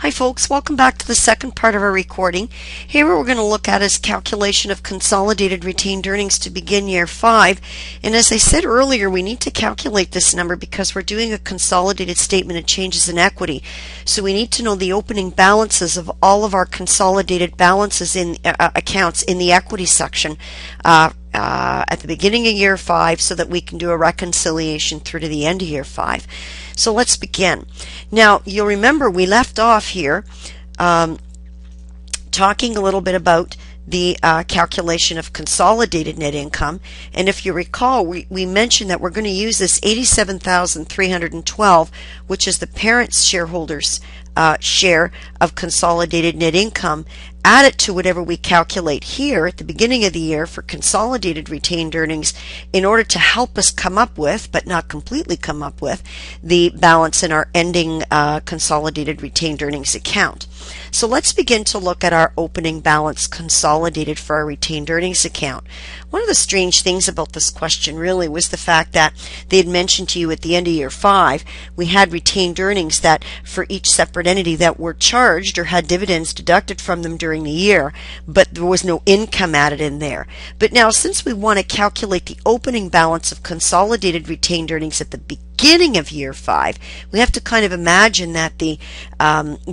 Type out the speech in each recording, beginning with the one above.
Hi folks, welcome back to the second part of our recording. Here what we're going to look at is calculation of consolidated retained earnings to begin year 5. And as I said earlier, we need to calculate this number because we're doing a consolidated statement of changes in equity. So we need to know the opening balances of all of our consolidated balances in accounts in the equity section at the beginning of year 5 so that we can do a reconciliation through to the end of year 5. So let's begin. Now, you'll remember we left off here talking a little bit about the calculation of consolidated net income. And if you recall, we mentioned that we're going to use this $87,312, which is the parent's shareholders' share of consolidated net income, add it to whatever we calculate here at the beginning of the year for consolidated retained earnings in order to help us come up with, but not completely come up with, the balance in our ending consolidated retained earnings account. So let's begin to look at our opening balance consolidated for our retained earnings account. One of the strange things about this question really was the fact that they had mentioned to you at the end of year 5 we had retained earnings that for each separate entity that were charged or had dividends deducted from them during the year, but there was no income added in there. But now, since we want to calculate the opening balance of consolidated retained earnings at the beginning of year 5, we have to kind of imagine that the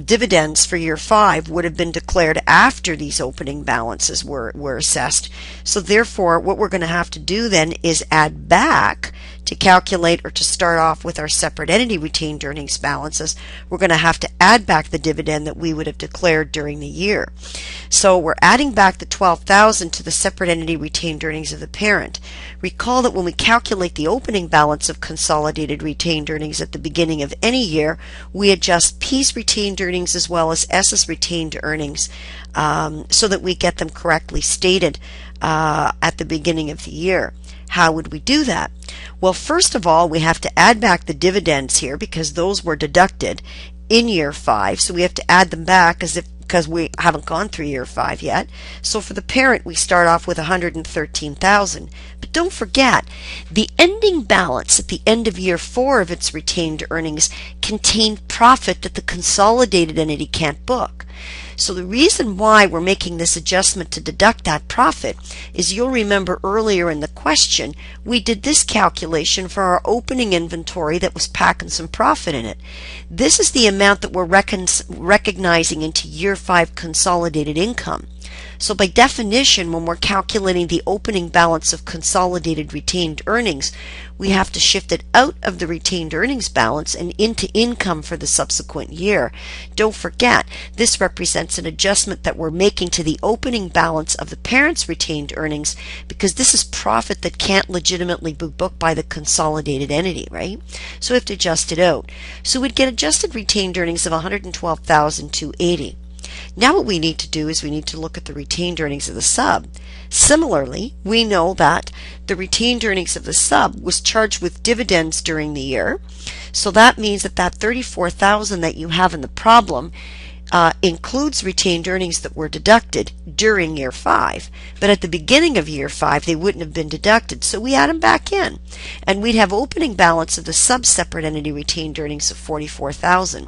dividends for year 5 would have been declared after these opening balances were assessed. So therefore, what we're going to have to do then is add back to calculate or to start off with our separate entity retained earnings balances. We're going to have to add back the dividend that we would have declared during the year. So we're adding back the $12,000 to the separate entity retained earnings of the parent. Recall that when we calculate the opening balance of consolidated retained earnings at the beginning of any year, we adjust P's retained earnings as well as S's retained earnings so that we get them correctly stated at the beginning of the year. How would we do that? Well, first of all, we have to add back the dividends here because those were deducted in year 5. So we have to add them back because we haven't gone through year 5 yet. So for the parent, we start off with $113,000. But don't forget, the ending balance at the end of year 4 of its retained earnings contained profit that the consolidated entity can't book. So the reason why we're making this adjustment to deduct that profit is you'll remember earlier in the question we did this calculation for our opening inventory that was packing some profit in it. This is the amount that we're recognizing into year 5 consolidated income. So by definition, when we're calculating the opening balance of consolidated retained earnings, we have to shift it out of the retained earnings balance and into income for the subsequent year. Don't forget, this represents an adjustment that we're making to the opening balance of the parent's retained earnings because this is profit that can't legitimately be booked by the consolidated entity, right? So we have to adjust it out. So we'd get adjusted retained earnings of $112,280. Now what we need to do is we need to look at the retained earnings of the sub. Similarly, we know that the retained earnings of the sub was charged with dividends during the year. So that means that that $34,000 that you have in the problem includes retained earnings that were deducted during year 5. But at the beginning of year 5, they wouldn't have been deducted. So we add them back in. And we'd have opening balance of the sub-separate entity retained earnings of $44,000.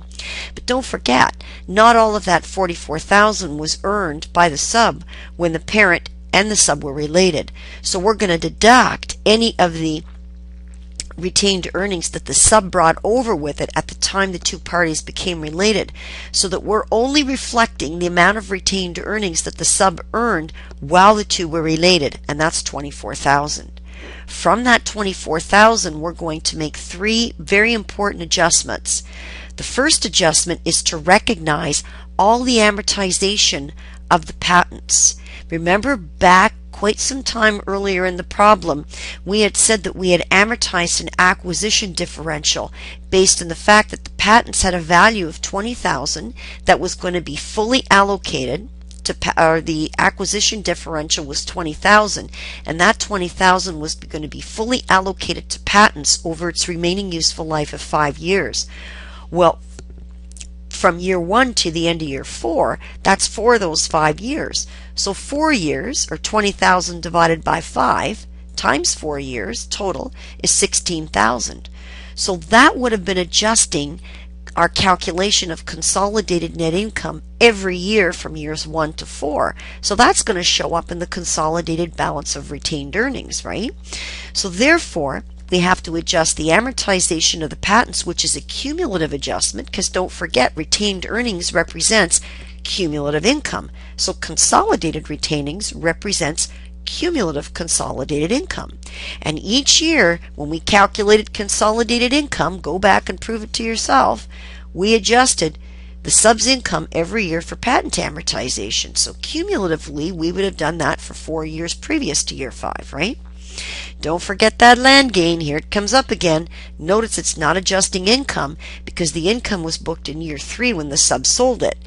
But don't forget, not all of that $44,000 was earned by the sub when the parent and the sub were related. So we're going to deduct any of the retained earnings that the sub brought over with it at the time the two parties became related, so that we're only reflecting the amount of retained earnings that the sub earned while the two were related, and that's $24,000. From that $24,000, we're going to make 3 very important adjustments. The first adjustment is to recognize all the amortization of the patents. Remember back quite some time earlier in the problem, we had said that we had amortized an acquisition differential based on the fact that the patents had a value of $20,000 that was going to be fully allocated to, or the acquisition differential was $20,000, and that $20,000 was going to be fully allocated to patents over its remaining useful life of 5 years. Well, from year 1 to the end of year 4, that's for those 5 years. So 4 years, or 20,000 divided by 5, times 4 years total is 16,000. So that would have been adjusting our calculation of consolidated net income every year from years 1 to 4. So that's going to show up in the consolidated balance of retained earnings, right? So therefore, we have to adjust the amortization of the patents, which is a cumulative adjustment, because don't forget, retained earnings represents cumulative income. So consolidated retainings represents cumulative consolidated income. And each year, when we calculated consolidated income, go back and prove it to yourself, we adjusted the subs income every year for patent amortization. So cumulatively, we would have done that for 4 years previous to year 5, right? Don't forget that land gain. Here it comes up again. Notice it's not adjusting income because the income was booked in year 3 when the sub sold it.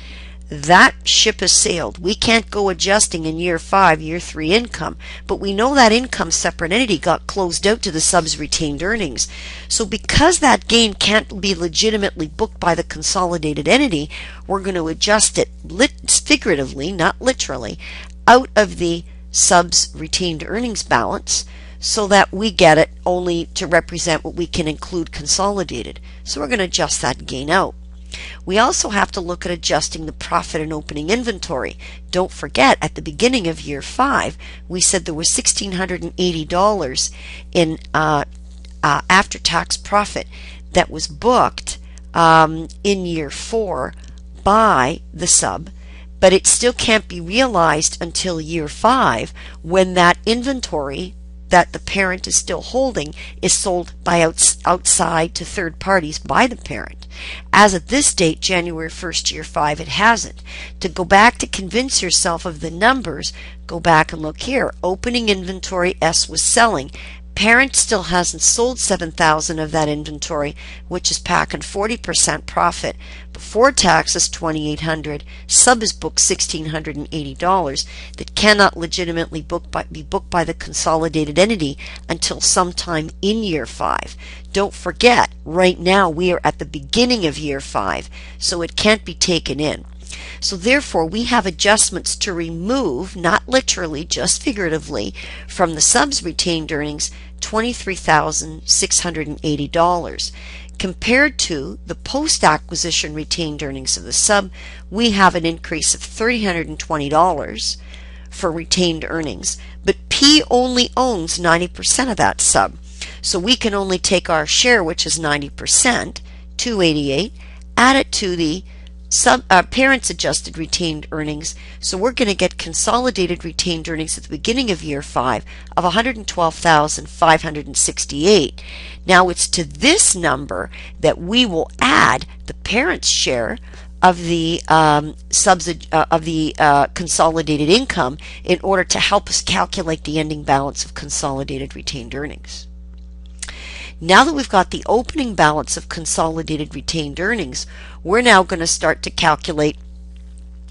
That ship has sailed. We can't go adjusting in year 5, year 3 income, but we know that income separate entity got closed out to the sub's retained earnings. So because that gain can't be legitimately booked by the consolidated entity, we're going to adjust it figuratively, not literally, out of the sub's retained earnings balance so that we get it only to represent what we can include consolidated. So we're going to adjust that gain out. We also have to look at adjusting the profit and opening inventory. Don't forget, at the beginning of year 5, we said there was $1,680 in after-tax profit that was booked in year 4 by the sub, but it still can't be realized until year 5 when that inventory that the parent is still holding is sold by outside to third parties by the parent. As of this date, January 1st, year 5, it hasn't. To go back to convince yourself of the numbers, go back and look here. Opening inventory S was selling. Parent still hasn't sold 7,000 of that inventory, which is packing 40% profit. Before taxes, $2,800. Sub is booked $1,680 that cannot legitimately be booked by the consolidated entity until sometime in year 5. Don't forget, right now we are at the beginning of year 5, so it can't be taken in. So therefore, we have adjustments to remove, not literally, just figuratively, from the sub's retained earnings, $23,680. Compared to the post-acquisition retained earnings of the sub, we have an increase of $320 for retained earnings, but P only owns 90% of that sub. So we can only take our share, which is 90%, $288, add it to the parents adjusted retained earnings. So we're going to get consolidated retained earnings at the beginning of year 5 of $112,568. Now it's to this number that we will add the parent's share of the consolidated income in order to help us calculate the ending balance of consolidated retained earnings. Now that we've got the opening balance of consolidated retained earnings, we're now going to start to calculate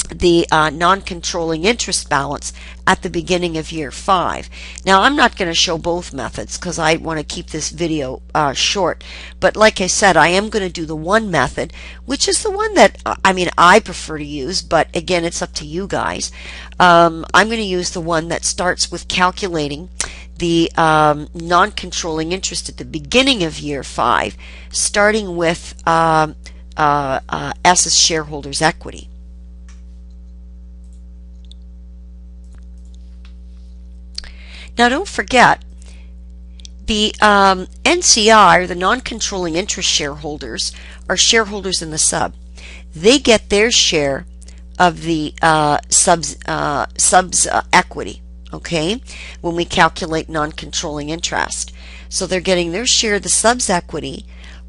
the non-controlling interest balance at the beginning of year 5. Now I'm not going to show both methods because I want to keep this video short, but like I said, I am going to do the one method, which is the one that I prefer to use, but again, it's up to you guys. I'm going to use the one that starts with calculating the non-controlling interest at the beginning of year 5, starting with S's shareholders' equity. Now don't forget, the NCI, or the non-controlling interest shareholders, are shareholders in the sub. They get their share of the sub's equity, okay, when we calculate non-controlling interest. So they're getting their share of the sub's equity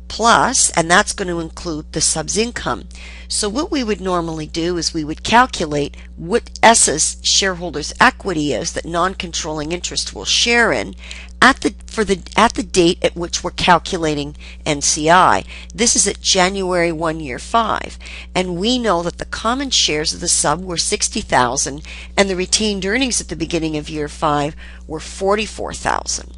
plus, and that's going to include the sub's income. So what we would normally do is we would calculate what S's shareholders' equity is that non-controlling interest will share in at the date at which we're calculating NCI. This is at January 1, year 5, and we know that the common shares of the sub were 60,000 and the retained earnings at the beginning of year 5 were 44,000.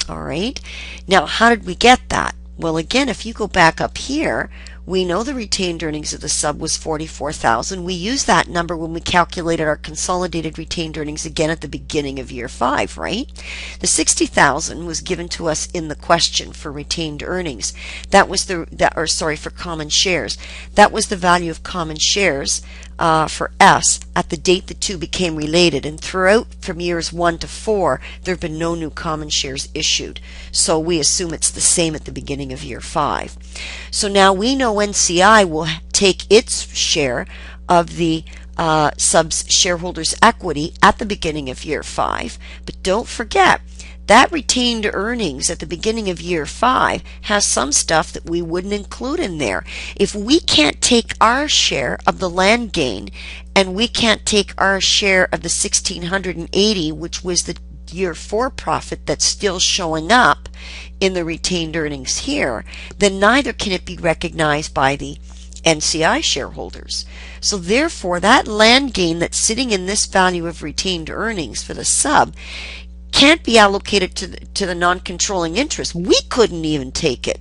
All right. Now, how did we get that? Well, again, if you go back up here, We know the retained earnings of the sub was $44,000. We used that number when we calculated our consolidated retained earnings again at the beginning of year 5, right? The $60,000 was given to us in the question for retained earnings. That was for common shares. That was the value of common shares for S at the date the two became related, and throughout from years 1 to 4 there have been no new common shares issued, so we assume it's the same at the beginning of year 5. So now we know NCI will take its share of the sub's shareholders' equity at the beginning of year 5, but don't forget that retained earnings at the beginning of year 5 has some stuff that we wouldn't include in there. If we can't take our share of the land gain and we can't take our share of the $1,680, which was the year 4 profit that's still showing up in the retained earnings here, then neither can it be recognized by the NCI shareholders. So therefore, that land gain that's sitting in this value of retained earnings for the sub can't be allocated to the non-controlling interest. We couldn't even take it.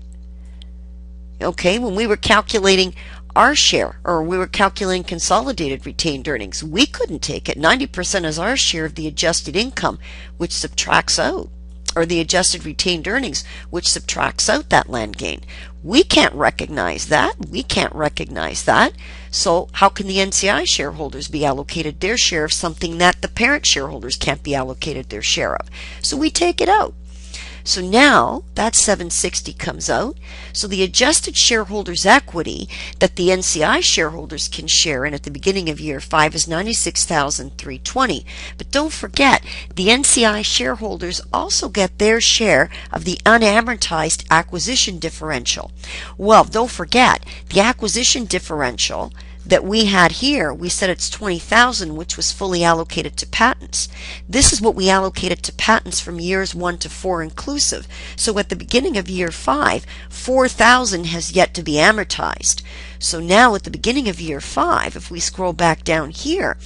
Okay, when we were calculating our share, or we were calculating consolidated retained earnings, we couldn't take it. 90% is our share of the adjusted income, which subtracts out, or the adjusted retained earnings, which subtracts out that land gain. We can't recognize that. We can't recognize that. So how can the NCI shareholders be allocated their share of something that the parent shareholders can't be allocated their share of? So we take it out. So now that $760 comes out. So the adjusted shareholders' equity that the NCI shareholders can share in at the beginning of year 5 is $96,320. But don't forget, the NCI shareholders also get their share of the unamortized acquisition differential. Well, don't forget, the acquisition differential that we had here, we said it's $20,000, which was fully allocated to patents. This is what we allocated to patents from years 1 to 4 inclusive. So at the beginning of year 5, $4,000 has yet to be amortized. So now at the beginning of year 5, if we scroll back down here,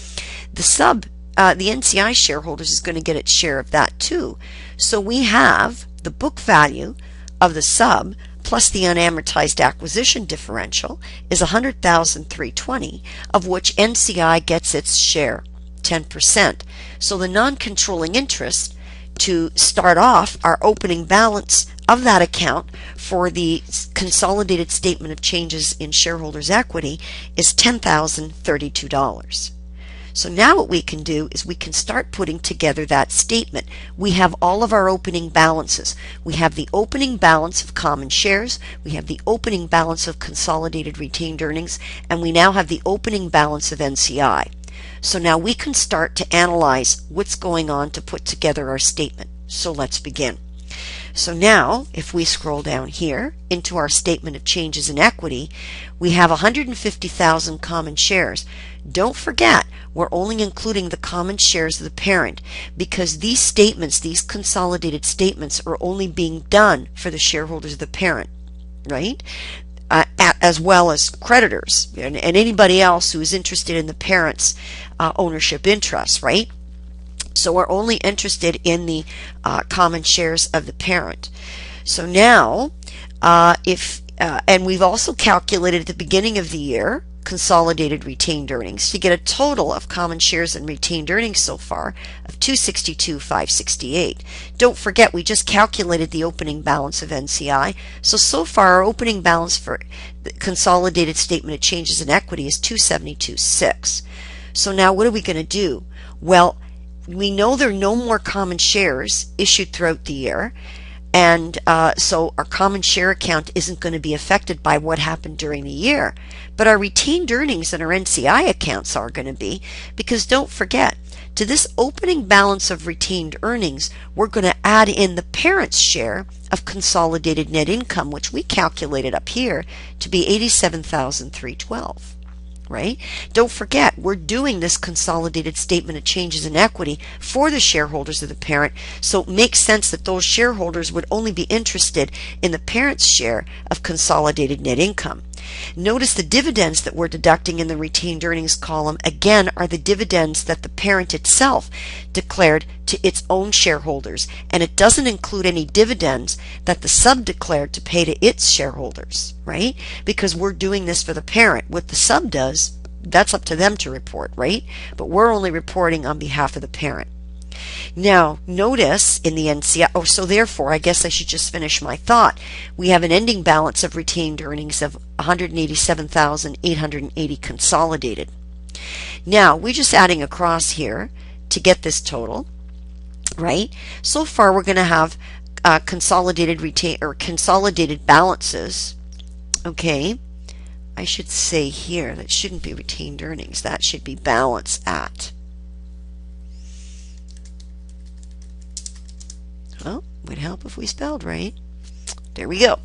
the NCI shareholders is going to get its share of that too. So we have the book value of the sub plus the unamortized acquisition differential is $100,320, of which NCI gets its share, 10%. So the non-controlling interest, to start off our opening balance of that account for the consolidated statement of changes in shareholders' equity, is $10,032. So now what we can do is we can start putting together that statement. We have all of our opening balances. We have the opening balance of common shares, we have the opening balance of consolidated retained earnings, and we now have the opening balance of NCI. So now we can start to analyze what's going on to put together our statement. So let's begin. So now, if we scroll down here into our statement of changes in equity, we have 150,000 common shares. Don't forget, we're only including the common shares of the parent because these statements, these consolidated statements, are only being done for the shareholders of the parent, right? As well as creditors and anybody else who is interested in the parent's ownership interests, right? So we're only interested in the common shares of the parent. So now, and we've also calculated at the beginning of the year consolidated retained earnings to get a total of common shares and retained earnings so far of $262,568. Don't forget, we just calculated the opening balance of NCI. So far our opening balance for the consolidated statement of changes in equity is $272,600. So now what are we going to do? Well, we know there are no more common shares issued throughout the year, and so our common share account isn't going to be affected by what happened during the year. But our retained earnings and our NCI accounts are going to be, because don't forget, to this opening balance of retained earnings, we're going to add in the parent's share of consolidated net income, which we calculated up here to be $87,312. Right? Don't forget, we're doing this consolidated statement of changes in equity for the shareholders of the parent, so it makes sense that those shareholders would only be interested in the parent's share of consolidated net income. Notice the dividends that we're deducting in the retained earnings column, again, are the dividends that the parent itself declared to its own shareholders, and it doesn't include any dividends that the sub declared to pay to its shareholders, right? Because we're doing this for the parent. What the sub does, that's up to them to report, right? But we're only reporting on behalf of the parent. Now, notice in the NCI, so therefore, I guess I should just finish my thought. We have an ending balance of retained earnings of $187,880 consolidated. Now, we're just adding across here to get this total, right? So far, we're going to have consolidated balances. Okay, I should say here that shouldn't be retained earnings. That should be balance at. Well, would help if we spelled right. There we go.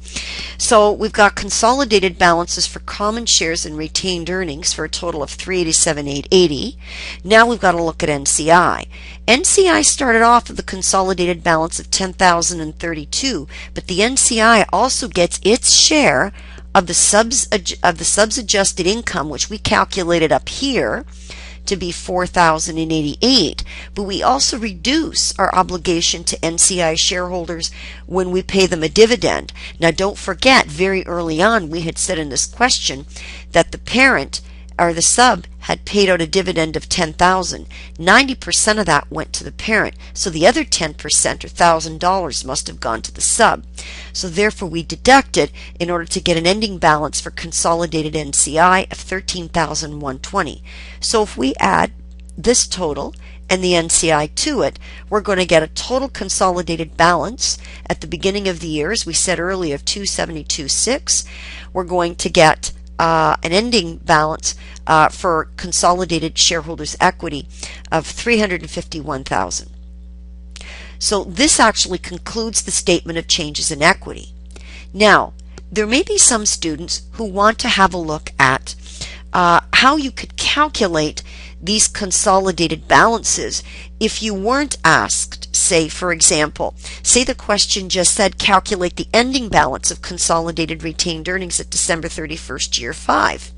So we've got consolidated balances for common shares and retained earnings for a total of $387,880. Now we've got to look at NCI. NCI started off with a consolidated balance of $10,032, but the NCI also gets its share of the subs adjusted income, which we calculated up here to be $4,088, but we also reduce our obligation to NCI shareholders when we pay them a dividend. Now, don't forget, very early on we had said in this question that the parent or the sub had paid out a dividend of $10,000. 90% of that went to the parent, so the other 10% or $1,000 must have gone to the sub. So therefore we deducted in order to get an ending balance for consolidated NCI of $13,120. So if we add this total and the NCI to it, we're going to get a total consolidated balance at the beginning of the year, as we said earlier, of $272,600. We're going to get an ending balance for consolidated shareholders' equity of $351,000. So this actually concludes the statement of changes in equity. Now, there may be some students who want to have a look at how you could calculate these consolidated balances if you weren't asked, say, for example, say the question just said calculate the ending balance of consolidated retained earnings at December 31st, year 5.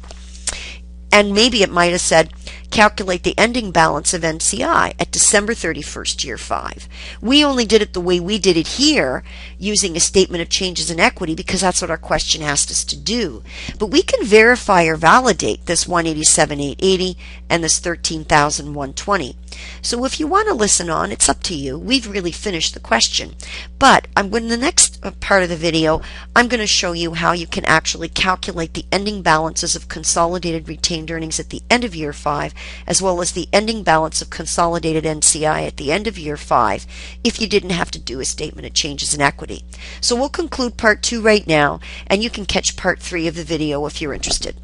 And maybe it might have said calculate the ending balance of NCI at December 31st, year 5. We only did it the way we did it here, using a statement of changes in equity, because that's what our question asked us to do. But we can verify or validate this $187,880 and this $13,120. So if you want to listen on, it's up to you. We've really finished the question. But in the next part of the video, I'm going to show you how you can actually calculate the ending balances of consolidated retained earnings at the end of year 5, as well as the ending balance of consolidated NCI at the end of year 5, if you didn't have to do a statement of changes in equity. So we'll conclude part 2 right now, and you can catch part 3 of the video if you're interested.